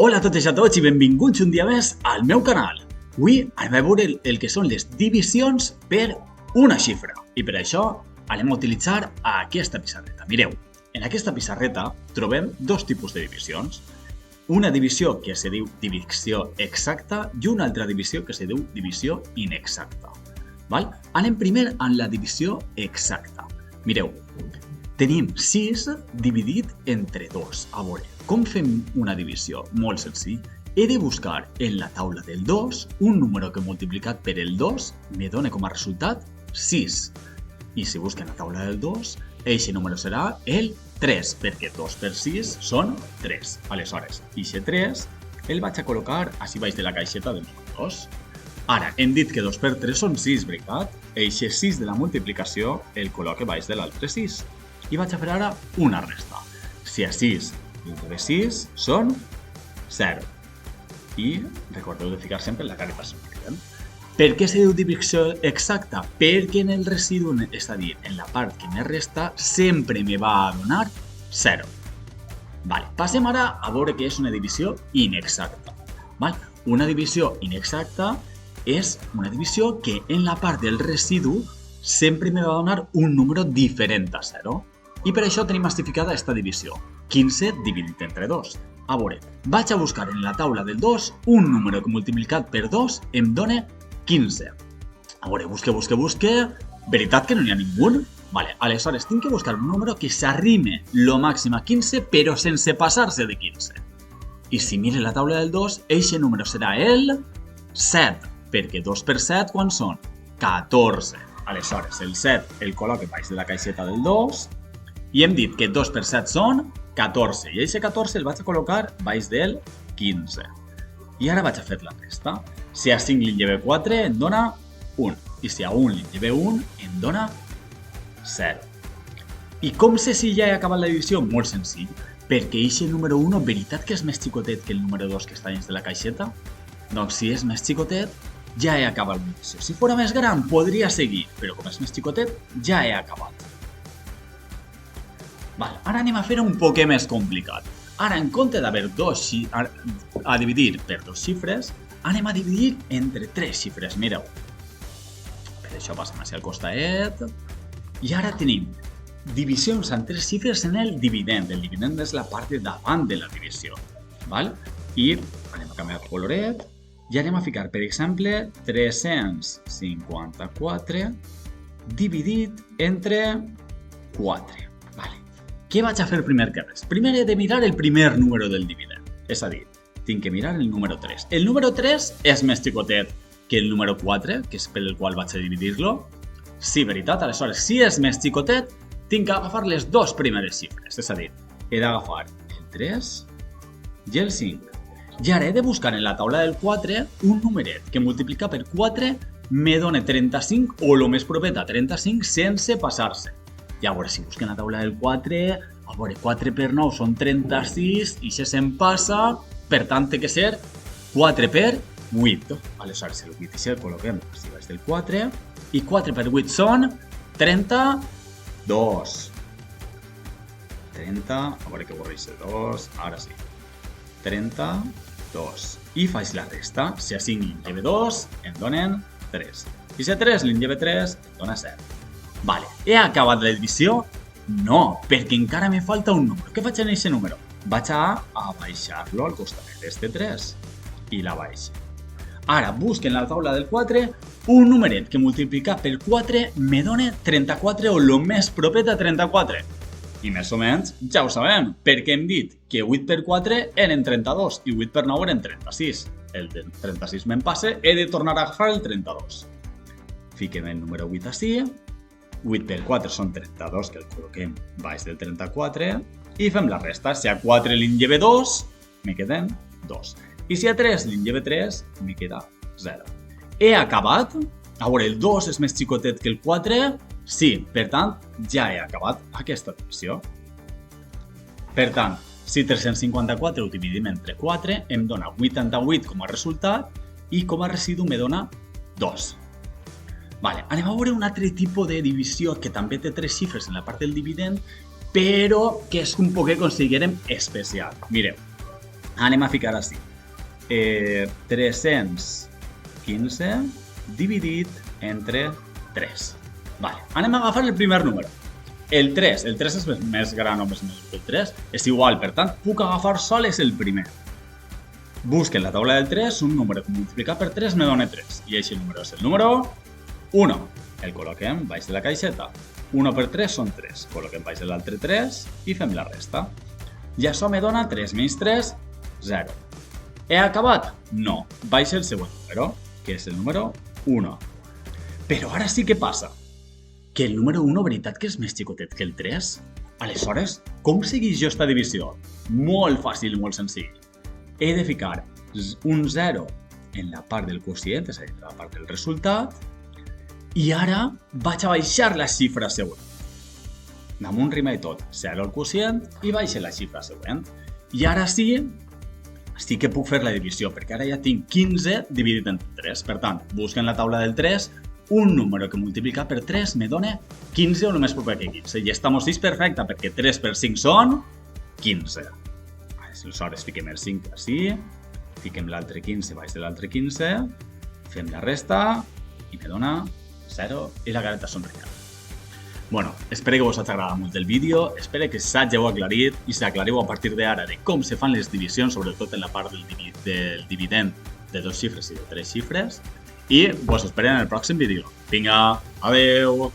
Hola a totes i a tots i benvinguts un dia més al meu canal. Avui anem a veure el que són les divisions per una xifra i per això anem a utilitzar aquesta pissarreta. Mireu, en aquesta pissarreta trobem dos tipus de divisions. Una divisió que se diu divisió exacta i una altra divisió que se diu divisió inexacta. Val? Anem primer amb la divisió exacta. Mireu, tenim 6 dividit entre 2. A veure, com fem una divisió? Molt senzill. He de buscar en la taula del 2 un número que multiplicat per el 2 me dona com a resultat 6. I si busco en la taula del 2, aquest número serà el 3, perquè 2 per 6 són 3. Aleshores, aquest 3 el vaig a col·locar així baix de la caixeta del número 2. Ara, hem dit que 2 per 3 són 6, veritat? Aquest 6 de la multiplicació el col·loque baix de l'altre 6. I vaig a fer ara una resta. Si a 6 entre 6 són 0. I recordeu de ficar sempre la careta somrient. Per què se diu divisió exacta? Perquè en el residu, és a dir, en la part que me resta, sempre me va a donar 0. Vale, passem ara a veure què és una divisió inexacta. Vale? Una divisió inexacta és una divisió que en la part del residu sempre me va a donar un número diferent a 0. I per això tenim mastificada aquesta divisió. 15 dividit entre 2. A veure, vaig a buscar en la taula del 2 un número que multiplicat per 2 em dona 15. A veure, busque. Veritat que no n'hi ha ningú? Vale, aleshores tinc que buscar un número que s'arrime lo màxim a 15 però sense passar-se de 15. I si mire la taula del 2, aquest número serà el 7, perquè 2 per 7 quan són? 14. Aleshores, el 7 el col·loque baix de la caixeta del 2 i hem dit que 2 per 7 són 14 i aquest 14 el vaig a col·locar baix del 15. I ara vaig a fer la resta. Si a 5 li lleve 4 em dona 1 i si a 1 li lleve 1 em dona 0. I com sé si ja he acabat la divisió? Molt senzill, perquè aquest número 1 veritat que és més xicotet que el número 2 que està dins de la caixeta? Doncs si és més xicotet ja he acabat la divisió. Si fora més gran podria seguir, però com és més xicotet ja he acabat. Vale, ara anem a fer un poc més complicat. Ara, en compte d'haver a dividir per 2 xifres, anem a dividir entre 3 xifres, mireu. Per això passem així al costadet. I ara tenim divisions amb 3 xifres en el dividend. El dividend és la part de davant de la divisió. Val? I anem a canviar el coloret i anem a ficar, per exemple, 354 dividit entre 4. Què vaig a fer primer que res? Primer he de mirar el primer número del dividend. És a dir, tinc que mirar el número 3. El número 3 és més xicotet que el número 4, que és per el qual vaig a dividir-lo. Sí, veritat. Aleshores, si és més xicotet, tinc que agafar les dues primeres xifres. És a dir, he d'agafar el 3 i el 5. I ara he de buscar en la taula del 4 un numeret que multiplica per 4 me dona 35 o el més proper a 35 sense passar-se. I a veure, si busquen la taula del 4, a veure, 4 per 9 són 36 i si se'n passa, per tant, té que ser 4 per 8. Aleshores, el 8 i el col·loquem així baix del 4 i 4 per 8 són 32. 30, a veure que borreix el 2, ara sí. 32. I faig la resta. Si a 5 li lleve 2, em donen 3. I si a 3 li lleve 3, em dona 0. Vale, he acabat la divisió? No, perquè encara me falta un número. Què faig en aquest número? Vaig a baixar-lo al costat d'este 3 i la baixo. Ara busco en la taula del 4 un numeret que multiplicat per 4 me dona 34 o el més proper a 34. I més o menys ja ho sabem, perquè hem dit que 8 per 4 eren 32 i 8 per 9 eren 36. El 36 me'n passe, he de tornar a agafar el 32. Fiquem el número 8 així. 8 per 4 són 32, que el col·loquem baix del 34, i fem la resta. Si a 4 li lleve 2, me queden 2. I si a 3 li lleve 3, me queda 0. He acabat. A veure, el 2 és més xicotet que el 4? Sí, per tant, ja he acabat aquesta divisió. Per tant, si 354 ho dividim entre 4, em dona 88 com a resultat i com a residu me dona 2. Vale, anem a veure un altre tipus de divisió que també té 3 xifres en la part del dividend, però que és un poc, considerem, especial. Mireu, Anem a ficar així. 315 dividit entre 3. Vale. Anem a agafar el primer número. El 3 és més gran o més major que el 3. És igual, per tant, puc agafar sols el primer. Busque en la taula del 3 un número que multiplicat per 3 me dona 3. I aquest número és el número 1. El col·loquem baix de la caixeta. 1 per 3 són 3. Col·loquem baix de l'altre 3 i fem la resta. I això me dona 3 menys 3, 0. He acabat? No. Baixa el següent número, que és el número 1. Però ara sí que passa. Que el número 1, veritat que és més xicotet que el 3? Aleshores, com segueix jo esta divisió? Molt fàcil i molt senzill. He de ficar un 0 en la part del quocient, és a dir, la part del resultat, i ara vaig a baixar la xifra següent. Damunt rima i tot, 0 el quocient i baixa la xifra següent. I ara sí que puc fer la divisió, perquè ara ja tinc 15 dividit entre 3. Per tant, busco en la taula del 3 un número que multiplicat per 3 me dona 15 o el més proper que 15. I esta moció és perfecta, perquè 3 per 5 són 15. Aleshores, fiquem el 5 així, fiquem l'altre 15 baix de l'altre 15, fem la resta i me dona 0 i la careta somriure. Bueno, espero que vos hagi agradat molt el vídeo, espero que s'hàgiu aclarit i s'aclariu a partir d'ara de com se fan les divisions, sobretot en la part del dividend de 2 xifres i de 3 xifres, i vos espero en el pròxim vídeo. Vinga, adeu!